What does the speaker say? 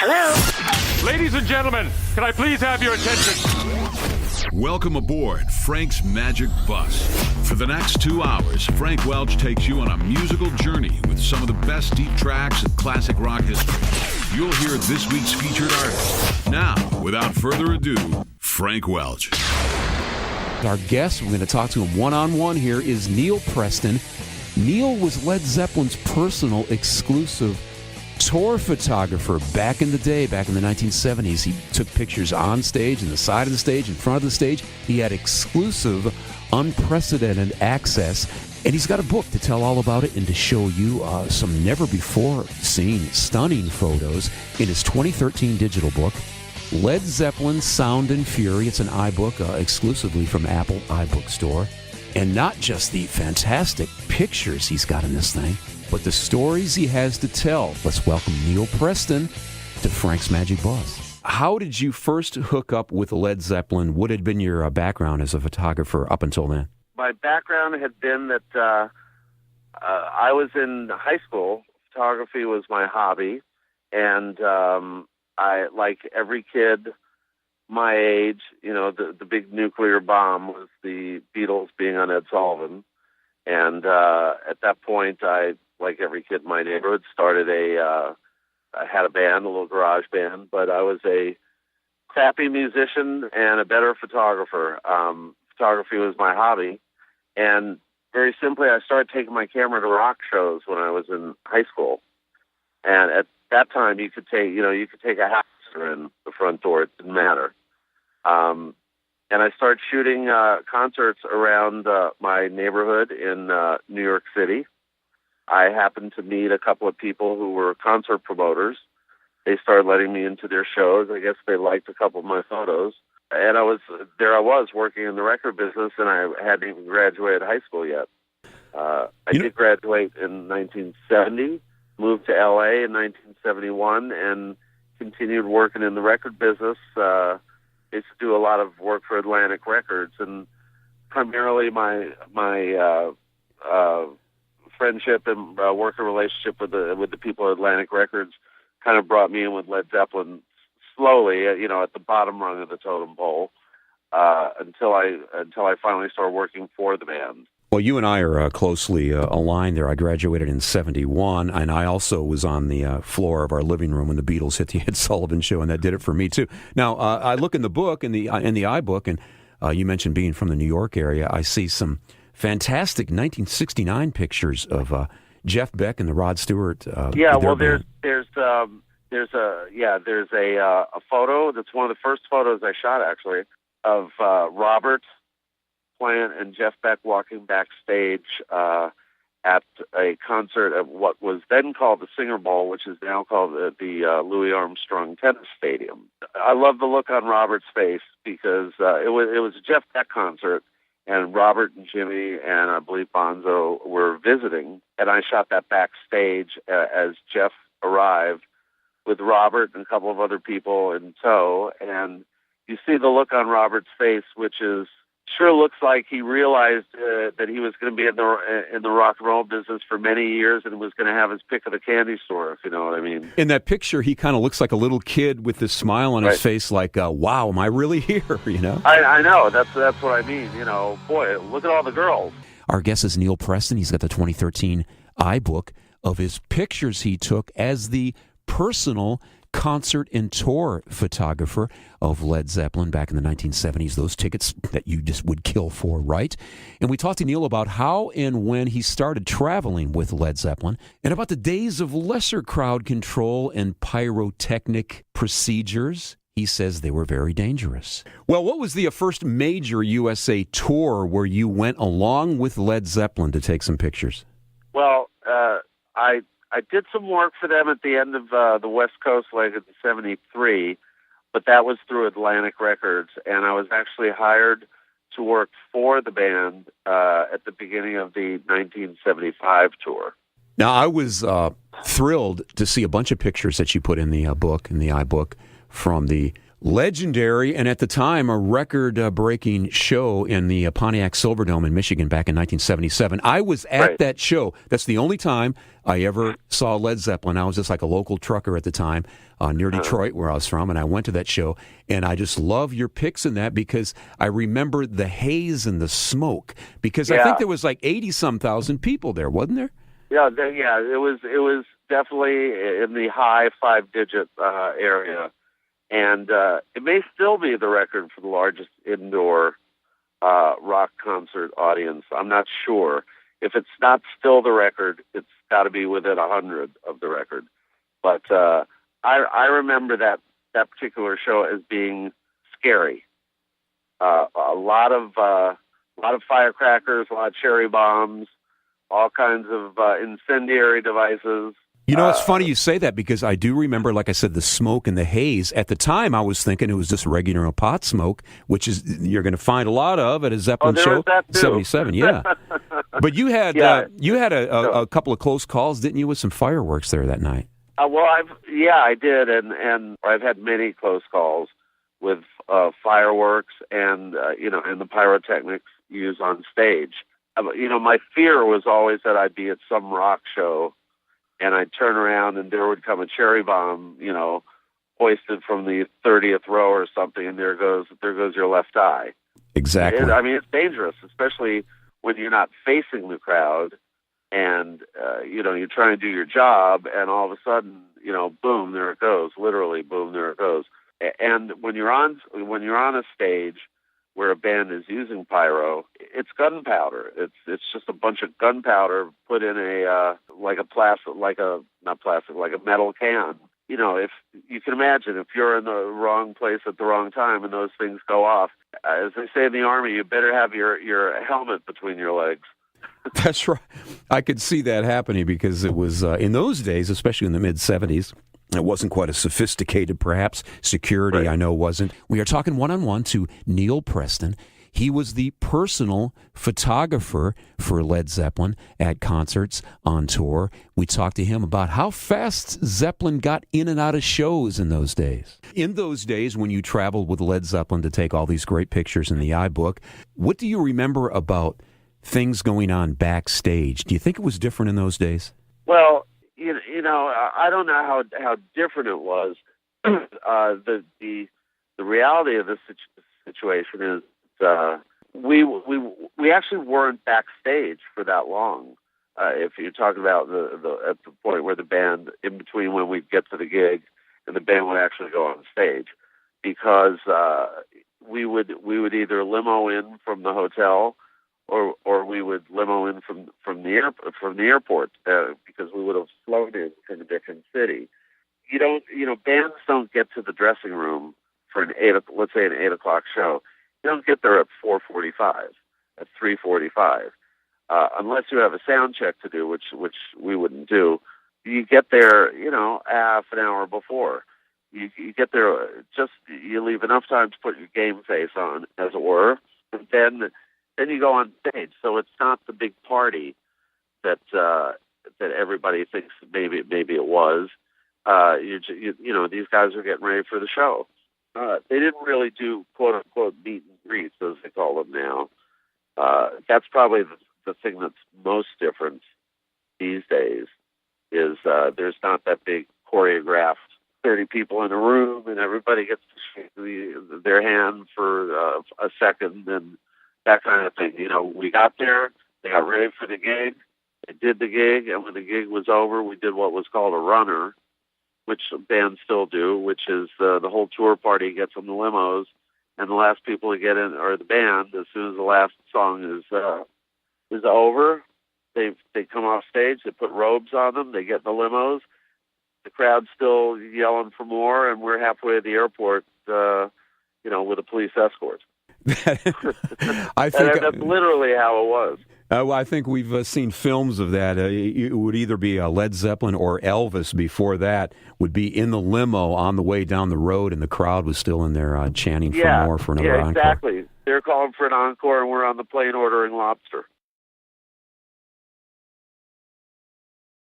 Hello? Ladies and gentlemen, can I please have your attention? Welcome aboard Frank's Magic Bus. For the next 2 hours, Frank Welch takes you on a musical journey with some of the best deep tracks in classic rock history. You'll hear this week's featured artist. Now, without further ado, Frank Welch. Our guest, we're going to talk to him one-on-one here, is Neil Preston. Neil was Led Zeppelin's personal exclusive tour photographer back in the day, back in the 1970s. He took pictures on stage, in the side of the stage, in front of the stage. He had exclusive, unprecedented access, and he's got a book to tell all about it and to show you some never-before-seen stunning photos in his 2013 digital book, Led Zeppelin Sound and Fury. It's an iBook exclusively from Apple iBook Store. And not just the fantastic pictures he's got in this thing, but the stories he has to tell. Let's welcome Neil Preston to Frank's Magic Bus. How did you first hook up with Led Zeppelin? What had been your background as a photographer up until then? My background had been that I was in high school. Photography was my hobby. And I, like every kid my age, the big nuclear bomb was the Beatles being on Ed Sullivan. And at that point, I, like every kid in my neighborhood, I had a band, a little garage band, but I was a crappy musician and a better photographer. Photography was my hobby. And very simply, I started taking my camera to rock shows when I was in high school. And at that time, you could take a house in the front door. It didn't matter. And I started shooting concerts around my neighborhood in New York City. I happened to meet a couple of people who were concert promoters. They started letting me into their shows. I guess they liked a couple of my photos. And I was working in the record business, and I hadn't even graduated high school yet. I did graduate in 1970, moved to L.A. in 1971, and continued working in the record business. I used to do a lot of work for Atlantic Records, and primarily my friendship and working relationship with the people at Atlantic Records kind of brought me in with Led Zeppelin slowly, at the bottom rung of the totem pole, until I finally started working for the band. Well, you and I are closely aligned there. I graduated in 71, and I also was on the floor of our living room when the Beatles hit the Ed Sullivan Show, and that did it for me, too. Now, I look in the book, in the iBook, and you mentioned being from the New York area. I see some fantastic 1969 pictures of Jeff Beck and the Rod Stewart. There's a photo that's one of the first photos I shot, actually, of Robert Plant and Jeff Beck walking backstage at a concert at what was then called the Singer Bowl, which is now called the Louis Armstrong Tennis Stadium. I love the look on Robert's face because it was a Jeff Beck concert, and Robert and Jimmy and I believe Bonzo were visiting, and I shot that backstage as Jeff arrived with Robert and a couple of other people in tow, and you see the look on Robert's face, which is sure looks like he realized that he was going to be in the rock and roll business for many years and was going to have his pick of the candy store, if you know what I mean. In that picture, he kind of looks like a little kid with this smile on his face, like, wow, am I really here, I know, that's what I mean, boy, look at all the girls. Our guest is Neil Preston. He's got the 2013 iBook of his pictures he took as the personal concert and tour photographer of Led Zeppelin back in the 1970s, those tickets that you just would kill for, right? And we talked to Neil about how and when he started traveling with Led Zeppelin and about the days of lesser crowd control and pyrotechnic procedures. He says they were very dangerous. Well, what was the first major USA tour where you went along with Led Zeppelin to take some pictures? Well, I did some work for them at the end of the West Coast leg of the 73, but that was through Atlantic Records, and I was actually hired to work for the band at the beginning of the 1975 tour. Now, I was thrilled to see a bunch of pictures that you put in the book, in the iBook, from the Legendary, and at the time, a record-breaking show in the Pontiac Silverdome in Michigan back in 1977. I was at that show. That's the only time I ever saw Led Zeppelin. I was just like a local trucker at the time near Detroit, where I was from, and I went to that show. And I just love your picks in that because I remember the haze and the smoke. Because I think there was like 80-some thousand people there, wasn't there? Yeah, it was definitely in the high 5-digit area. And it may still be the record for the largest indoor rock concert audience. I'm not sure. If it's not still the record, it's got to be within 100 of the record. But I remember that particular show as being scary. A lot of firecrackers, a lot of cherry bombs, all kinds of incendiary devices. You know, it's funny you say that because I do remember, like I said, the smoke and the haze. At the time, I was thinking it was just regular pot smoke, which is you're going to find a lot of at a Zeppelin show. That too. 77, yeah. But you had a couple of close calls, didn't you, with some fireworks there that night? Well, I did, and I've had many close calls with fireworks and and the pyrotechnics used on stage. My fear was always that I'd be at some rock show. And I'd turn around and there would come a cherry bomb, hoisted from the 30th row or something, and there goes your left eye. Exactly. It's dangerous, especially when you're not facing the crowd, and you're trying to do your job, and all of a sudden, boom, there it goes. Literally, boom, there it goes. And when you're on a stage where a band is using pyro, it's gunpowder. It's just a bunch of gunpowder put in a metal can. If you can imagine, if you're in the wrong place at the wrong time and those things go off, as they say in the Army, you better have your helmet between your legs. That's right. I could see that happening because it was in those days, especially in the mid-'70s. It wasn't quite as sophisticated, perhaps. Security, I know, wasn't. We are talking one-on-one to Neil Preston. He was the personal photographer for Led Zeppelin at concerts, on tour. We talked to him about how fast Zeppelin got in and out of shows in those days. In those days, when you traveled with Led Zeppelin to take all these great pictures in the iBook, what do you remember about things going on backstage? Do you think it was different in those days? Well, I don't know how different it was. The reality of this situation is we actually weren't backstage for that long. If you're talking about at the point where the band, in between when we'd get to the gig and the band would actually go on stage, because we would either limo in from the hotel or we would limo in from the airport because we would have flown in from a different city. Bands don't get to the dressing room for let's say an 8 o'clock show. You don't get there at 4:45, at 3:45, unless you have a sound check to do, which we wouldn't do. You get there, half an hour before. You get there you leave enough time to put your game face on, as it were, and then you go on stage. So it's not the big party that everybody thinks maybe it was. These guys are getting ready for the show. They didn't really do quote unquote meet and greets, as they call them now. That's probably the thing that's most different these days is there's not that big choreographed 30 people in a room and everybody gets to shake their hand for a second and that kind of thing. We got there, they got ready for the gig, they did the gig, and when the gig was over, we did what was called a runner, which bands still do, which is the whole tour party gets on the limos, and the last people to get in are the band. As soon as the last song is over, they come off stage, they put robes on them, they get in the limos, the crowd's still yelling for more, and we're halfway to the airport, with a police escort. I think that's literally how it was. I think we've seen films of that. It would either be Led Zeppelin or Elvis before that would be in the limo on the way down the road, and the crowd was still in there chanting for more, for another encore. Exactly. They're calling for an encore, and we're on the plane ordering lobster.